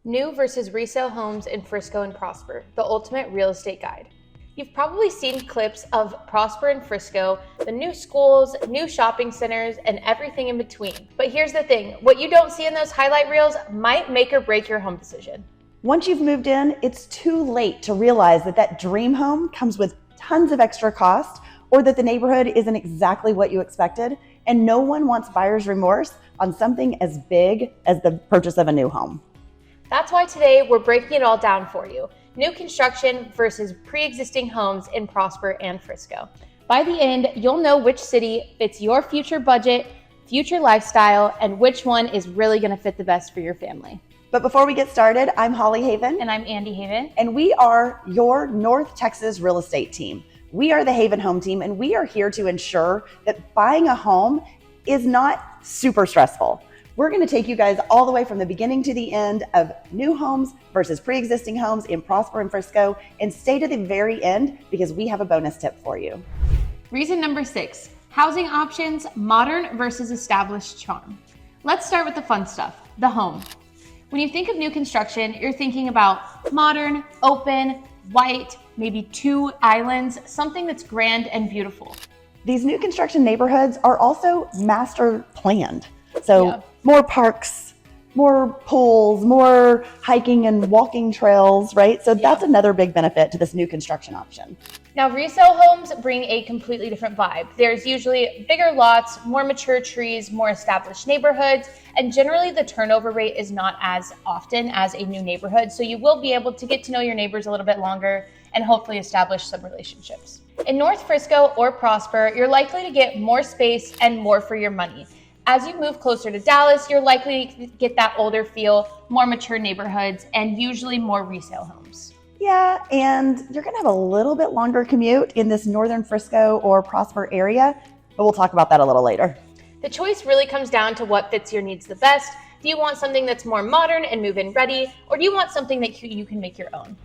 New versus resale homes in Frisco and Prosper, the ultimate real estate guide. You've probably seen clips of Prosper and Frisco, the new schools, new shopping centers, and everything in between. But here's the thing, what you don't see in those highlight reels might make or break your home decision. Once you've moved in, it's too late to realize that dream home comes with tons of extra cost, or that the neighborhood isn't exactly what you expected, and no one wants buyer's remorse on something as big as the purchase of a new home. That's why today we're breaking it all down for you. New construction versus pre-existing homes in Prosper and Frisco. By the end, you'll know which city fits your future budget, future lifestyle, and which one is really going to fit the best for your family. But before we get started, I'm Holly Haven. And I'm Andy Haven. And we are your North Texas real estate team. We are the Haven Home Team, and we are here to ensure that buying a home is not super stressful. We're going to take you guys all the way from the beginning to the end of new homes versus pre-existing homes in Prosper and Frisco, and stay to the very end because we have a bonus tip for you. Reason number 6, housing options, modern versus established charm. Let's start with the fun stuff, the home. When you think of new construction, you're thinking about modern, open, white, maybe 2 islands, something that's grand and beautiful. These new construction neighborhoods are also master planned. So more parks, more pools, more hiking and walking trails, right? So that's another big benefit to this new construction option. Now, resale homes bring a completely different vibe. There's usually bigger lots, more mature trees, more established neighborhoods, and generally the turnover rate is not as often as a new neighborhood. So you will be able to get to know your neighbors a little bit longer and hopefully establish some relationships. In North Frisco or Prosper, you're likely to get more space and more for your money. As you move closer to Dallas, you're likely to get that older feel, more mature neighborhoods, and usually more resale homes. Yeah, and you're gonna have a little bit longer commute in this northern Frisco or Prosper area, but we'll talk about that a little later. The choice really comes down to what fits your needs the best. Do you want something that's more modern and move-in ready, or do you want something that you can make your own?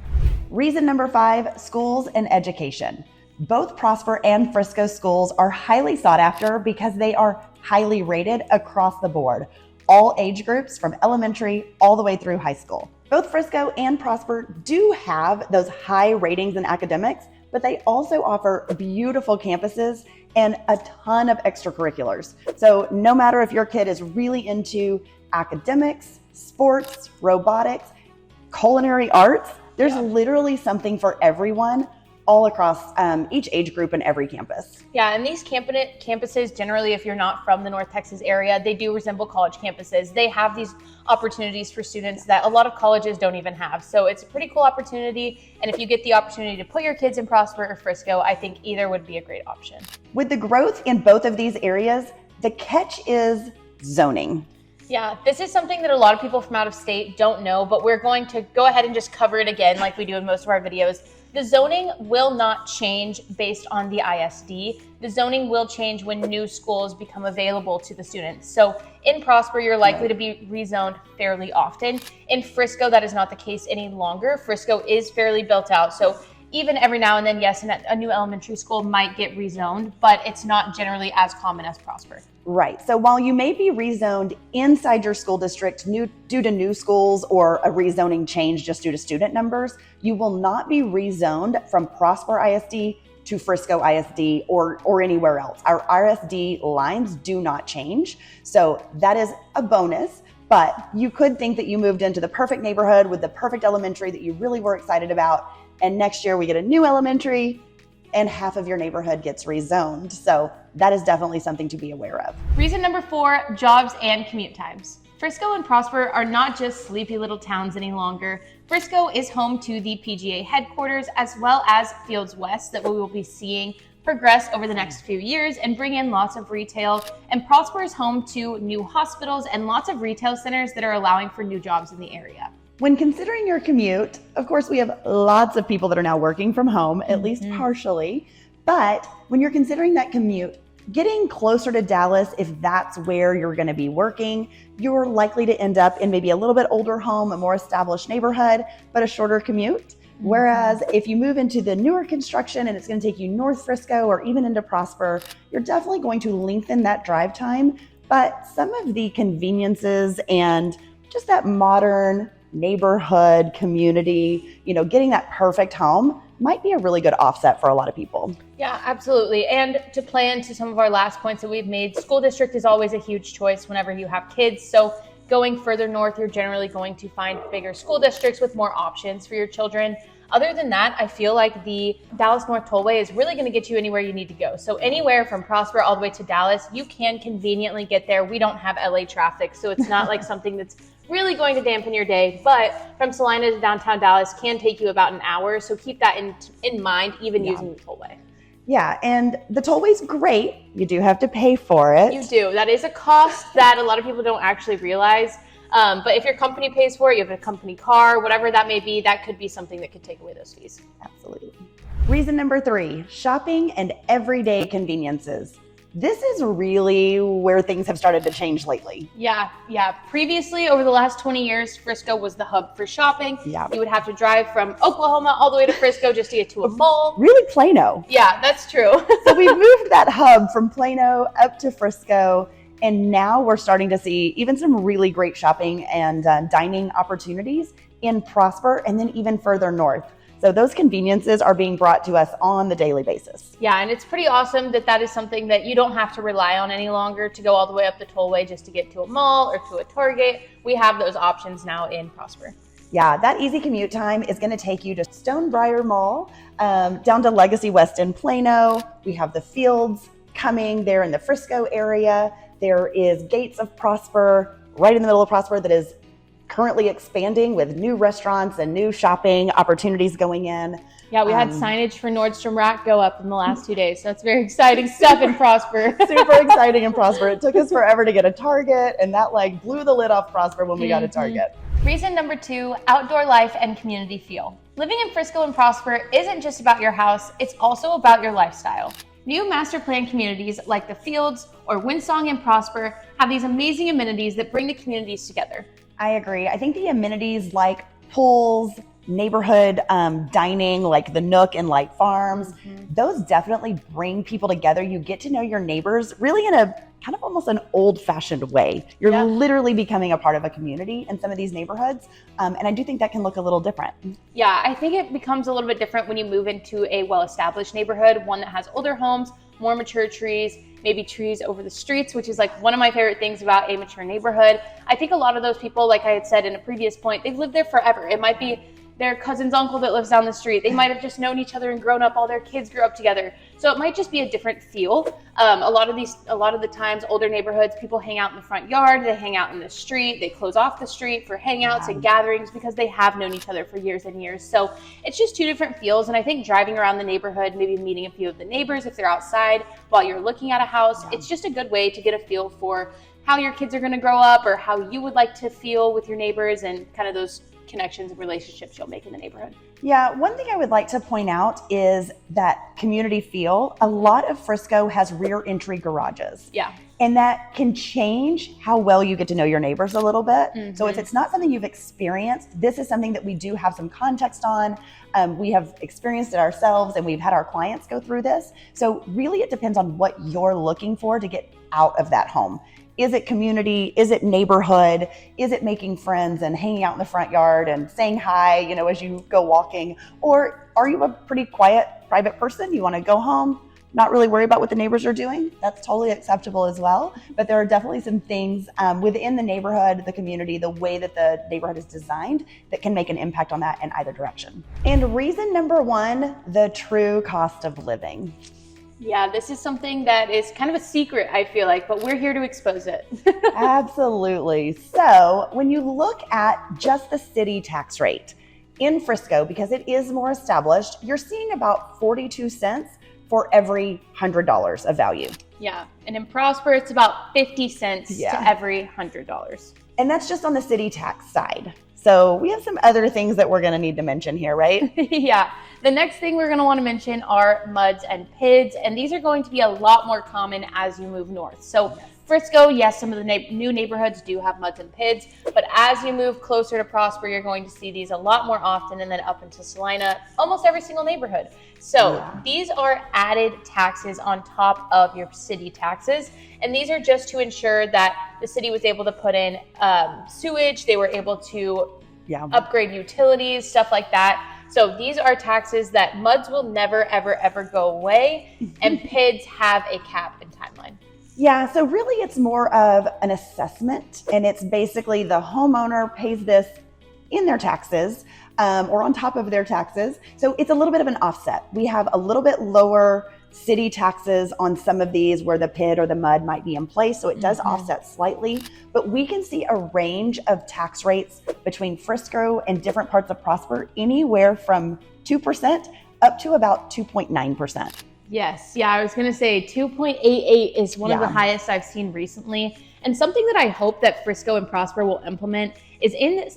Reason number 5, schools and education. Both Prosper and Frisco schools are highly sought after because they are highly rated across the board, all age groups from elementary all the way through high school. Both Frisco and Prosper do have those high ratings in academics, but they also offer beautiful campuses and a ton of extracurriculars. So no matter if your kid is really into academics, sports, robotics, culinary arts, there's literally something for everyone all across each age group and every campus. Yeah, and these campuses, generally, if you're not from the North Texas area, they do resemble college campuses. They have these opportunities for students that a lot of colleges don't even have. So it's a pretty cool opportunity. And if you get the opportunity to put your kids in Prosper or Frisco, I think either would be a great option. With the growth in both of these areas, the catch is zoning. Yeah, this is something that a lot of people from out of state don't know, but we're going to go ahead and just cover it again like we do in most of our videos. The zoning will not change based on the ISD. The zoning will change when new schools become available to the students. So in Prosper, you're likely to be rezoned fairly often. In Frisco, that is not the case any longer. Frisco is fairly built out. So even every now and then, yes, a new elementary school might get rezoned, but it's not generally as common as Prosper. Right. So while you may be rezoned inside your school district due to new schools or a rezoning change just due to student numbers, you will not be rezoned from Prosper ISD to Frisco ISD or anywhere else. Our ISD lines do not change. So that is a bonus. But you could think that you moved into the perfect neighborhood with the perfect elementary that you really were excited about. And next year we get a new elementary and half of your neighborhood gets rezoned. So that is definitely something to be aware of. Reason number 4, jobs and commute times. Frisco and Prosper are not just sleepy little towns any longer. Frisco is home to the PGA headquarters as well as Fields West that we will be seeing progress over the next few years and bring in lots of retail. And Prosper is home to new hospitals and lots of retail centers that are allowing for new jobs in the area. When considering your commute, of course, we have lots of people that are now working from home, at least partially. But when you're considering that commute, getting closer to Dallas, if that's where you're going to be working, you're likely to end up in maybe a little bit older home, a more established neighborhood, but a shorter commute. Whereas if you move into the newer construction and it's going to take you north Frisco or even into Prosper, you're definitely going to lengthen that drive time. But some of the conveniences and just that modern neighborhood, community, getting that perfect home might be a really good offset for a lot of people. Yeah, absolutely. And to play into some of our last points that we've made, school district is always a huge choice whenever you have kids. So going further north, you're generally going to find bigger school districts with more options for your children. Other than that, I feel like the Dallas North Tollway is really going to get you anywhere you need to go. So anywhere from Prosper all the way to Dallas, you can conveniently get there. We don't have LA traffic, so it's not like something that's really going to dampen your day. But from Salina to downtown Dallas can take you about an hour. So keep that in mind, even using the tollway. Yeah, and the tollway's great. You do have to pay for it. You do. That is a cost that a lot of people don't actually realize. But if your company pays for it, you have a company car, whatever that may be, that could be something that could take away those fees. Absolutely. Reason number 3, shopping and everyday conveniences. This is really where things have started to change lately. Yeah. Previously, over the last 20 years, Frisco was the hub for shopping. Yeah. You would have to drive from Oklahoma all the way to Frisco just to get to a mall. Really Plano. Yeah, that's true. So we've moved that hub from Plano up to Frisco. And now we're starting to see even some really great shopping and dining opportunities in Prosper and then even further north. So those conveniences are being brought to us on the daily basis. Yeah, and it's pretty awesome that is something that you don't have to rely on any longer to go all the way up the tollway just to get to a mall or to a Target. We have those options now in Prosper. Yeah, that easy commute time is going to take you to Stonebriar Mall, down to Legacy West in Plano. We have the Fields coming there in the Frisco area. There is Gates of Prosper right in the middle of Prosper that is currently expanding with new restaurants and new shopping opportunities going in. Yeah, we had signage for Nordstrom Rack go up in the last 2 days. So that's very exciting stuff in Prosper. Super exciting in Prosper. It took us forever to get a Target, and that blew the lid off Prosper when we got a Target. Reason number 2, outdoor life and community feel. Living in Frisco and Prosper isn't just about your house, it's also about your lifestyle. New master plan communities like the Fields or Windsong and Prosper have these amazing amenities that bring the communities together. I agree. I think the amenities like pools, neighborhood dining like the Nook and Light Farms, those definitely bring people together. You get to know your neighbors really in a kind of almost an old-fashioned way. You're literally becoming a part of a community in some of these neighborhoods. And I do think that can look a little different. Yeah, I think it becomes a little bit different when you move into a well-established neighborhood, one that has older homes, more mature trees, maybe trees over the streets, which is like one of my favorite things about a mature neighborhood. I think a lot of those people, like I had said in a previous point, they've lived there forever. It might be their cousin's uncle that lives down the street. They might have just known each other and grown up. All their kids grew up together. So it might just be a different feel. A lot of the times, older neighborhoods, people hang out in the front yard. They hang out in the street. They close off the street for hangouts and gatherings because they have known each other for years and years. So it's just two different feels. And I think driving around the neighborhood, maybe meeting a few of the neighbors if they're outside while you're looking at a house, it's just a good way to get a feel for how your kids are going to grow up or how you would like to feel with your neighbors and kind of those connections and relationships you'll make in the neighborhood. Yeah, one thing I would like to point out is that community feel. A lot of Frisco has rear entry garages. Yeah. And that can change how well you get to know your neighbors a little bit. So if it's not something you've experienced, this is something that we do have some context on. We have experienced it ourselves and we've had our clients go through this. So really it depends on what you're looking for to get out of that home. Is it community? Is it neighborhood? Is it making friends and hanging out in the front yard and saying hi, as you go walking? Or are you a pretty quiet, private person? You want to go home, not really worry about what the neighbors are doing? That's totally acceptable as well. But there are definitely some things within the neighborhood, the community, the way that the neighborhood is designed that can make an impact on that in either direction. And reason number 1, the true cost of living. Yeah, this is something that is kind of a secret, I feel like, but we're here to expose it. Absolutely. So when you look at just the city tax rate in Frisco, because it is more established, you're seeing about 42 cents for every $100 of value. Yeah, and in Prosper, it's about 50 cents to every $100. And that's just on the city tax side. So we have some other things that we're going to need to mention here, right? Yeah. The next thing we're going to want to mention are MUDs and PIDs, and these are going to be a lot more common as you move north. So Frisco, yes, some of the new neighborhoods do have MUDs and PIDs, but as you move closer to Prosper, you're going to see these a lot more often, and then up into Salina, almost every single neighborhood. So these are added taxes on top of your city taxes, and these are just to ensure that the city was able to put in sewage, they were able to upgrade utilities, stuff like that. So these are taxes that MUDs will never, ever, ever go away, and PIDs have a cap and timeline. Yeah, so really it's more of an assessment, and it's basically the homeowner pays this in their taxes or on top of their taxes. So it's a little bit of an offset. We have a little bit lower city taxes on some of these where the PID or the MUD might be in place. So it does offset slightly, but we can see a range of tax rates between Frisco and different parts of Prosper, anywhere from 2% up to about 2.9%. Yes. Yeah, I was going to say 2.88 is one of the highest I've seen recently. And something that I hope that Frisco and Prosper will implement is in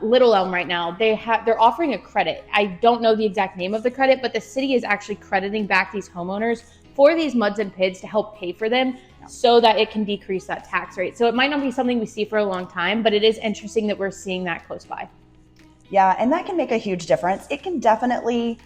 Little Elm right now, they're offering a credit. I don't know the exact name of the credit, but the city is actually crediting back these homeowners for these MUDs and PIDs to help pay for them so that it can decrease that tax rate. So it might not be something we see for a long time, but it is interesting that we're seeing that close by. Yeah, and that can make a huge difference. It can definitely,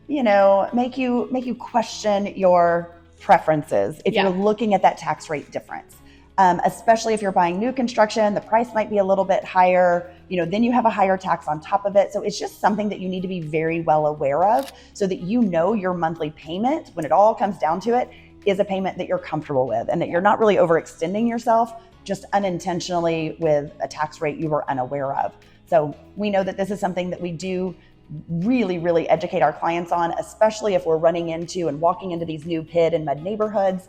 make you question your preferences if you're looking at that tax rate difference. Especially if you're buying new construction, the price might be a little bit higher, then you have a higher tax on top of it. So it's just something that you need to be very well aware of so that your monthly payment, when it all comes down to it, is a payment that you're comfortable with and that you're not really overextending yourself just unintentionally with a tax rate you were unaware of. So we know that this is something that we do really, really educate our clients on, especially if we're running into and walking into these new PID and MUD neighborhoods.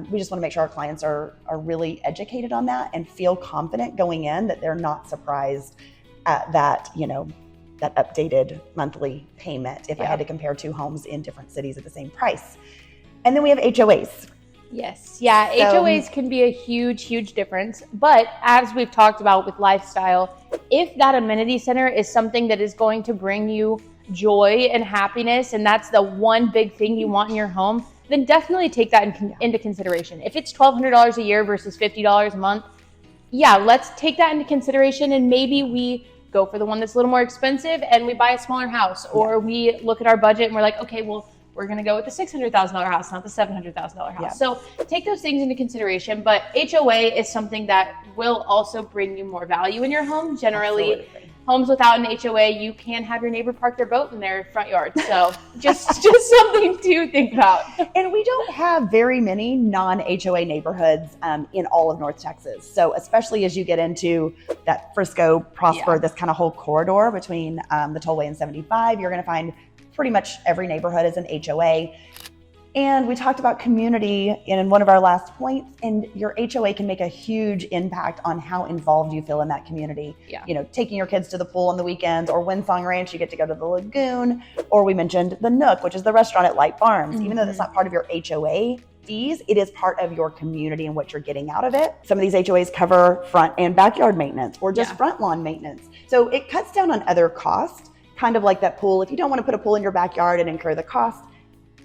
We just want to make sure our clients are really educated on that and feel confident going in that they're not surprised at that, that updated monthly payment if I had to compare two homes in different cities at the same price. And then we have HOAs. Yes. Yeah. HOAs can be a huge, huge difference. But as we've talked about with lifestyle, if that amenity center is something that is going to bring you joy and happiness, and that's the one big thing you want in your home, then definitely take that into consideration. If it's $1,200 a year versus $50 a month, let's take that into consideration. And maybe we go for the one that's a little more expensive and we buy a smaller house, or we look at our budget and we're like, okay, well, we're going to go with the $600,000 house, not the $700,000 house. So take those things into consideration. But HOA is something that will also bring you more value in your home. Generally, homes without an HOA, you can have your neighbor park their boat in their front yard. So just something to think about. And we don't have very many non-HOA neighborhoods in all of North Texas. So especially as you get into that Frisco, Prosper, this kind of whole corridor between the Tollway and 75, you're going to find pretty much every neighborhood is an HOA. And we talked about community in one of our last points, and your HOA can make a huge impact on how involved you feel in that community. Taking your kids to the pool on the weekends, or Windsong Ranch, you get to go to the lagoon, or we mentioned the Nook, which is the restaurant at Light Farms. Even though that's not part of your HOA fees, it is part of your community and what you're getting out of it. Some of these HOAs cover front and backyard maintenance, or just front lawn maintenance. So it cuts down on other costs, kind of like that pool. If you don't want to put a pool in your backyard and incur the cost,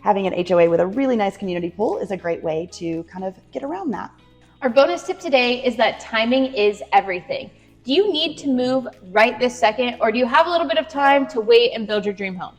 having an HOA with a really nice community pool is a great way to kind of get around that. Our bonus tip today is that timing is everything. Do you need to move right this second, or do you have a little bit of time to wait and build your dream home?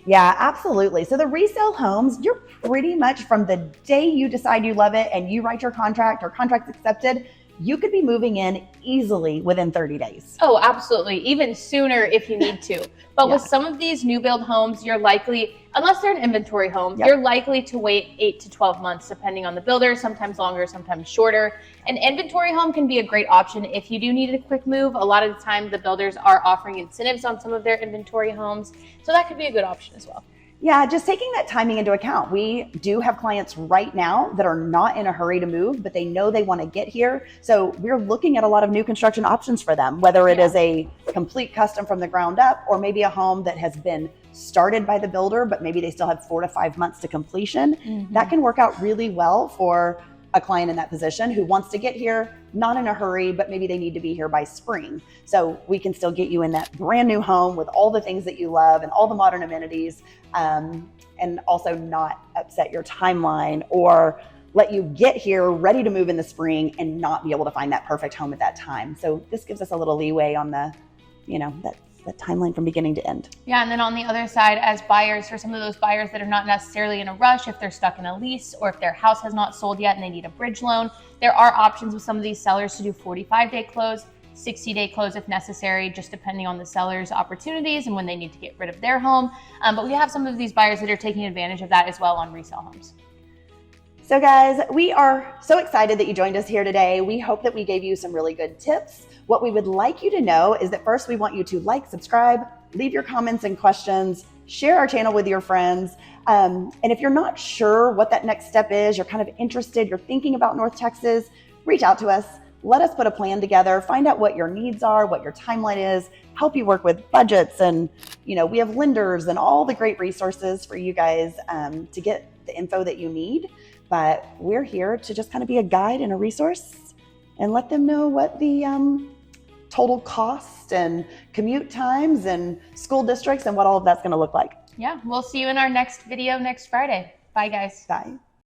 Yeah, absolutely. So the resale homes, you're pretty much from the day you decide you love it and you write your contract or contract's accepted, you could be moving in easily within 30 days. Oh, absolutely. Even sooner if you need to. But with some of these new build homes, you're likely, unless they're an inventory home, you're likely to wait 8 to 12 months, depending on the builder, sometimes longer, sometimes shorter. An inventory home can be a great option if you do need a quick move. A lot of the time, the builders are offering incentives on some of their inventory homes. So that could be a good option as well. Yeah, just taking that timing into account. We do have clients right now that are not in a hurry to move, but they know they want to get here. So we're looking at a lot of new construction options for them, whether it is a complete custom from the ground up, or maybe a home that has been started by the builder, but maybe they still have 4 to 5 months to completion. That can work out really well for a client in that position who wants to get here, not in a hurry, but maybe they need to be here by spring. So we can still get you in that brand new home with all the things that you love and all the modern amenities, and also not upset your timeline or let you get here ready to move in the spring and not be able to find that perfect home at that time. So this gives us a little leeway on the, that timeline from beginning to end. Yeah, and then on the other side, as buyers, for some of those buyers that are not necessarily in a rush, if they're stuck in a lease or if their house has not sold yet and they need a bridge loan, there are options with some of these sellers to do 45-day close, 60-day close if necessary, just depending on the seller's opportunities and when they need to get rid of their home. But we have some of these buyers that are taking advantage of that as well on resale homes. So guys, we are so excited that you joined us here today. We hope that we gave you some really good tips. What we would like you to know is that first, we want you to like, subscribe, leave your comments and questions, share our channel with your friends. And if you're not sure what that next step is, you're kind of interested, you're thinking about North Texas, reach out to us. Let us put a plan together, find out what your needs are, what your timeline is, help you work with budgets. And, we have lenders and all the great resources for you guys to get the info that you need. But we're here to just kind of be a guide and a resource and let them know what the total cost and commute times and school districts and what all of that's going to look like. Yeah, we'll see you in our next video next Friday. Bye, guys. Bye.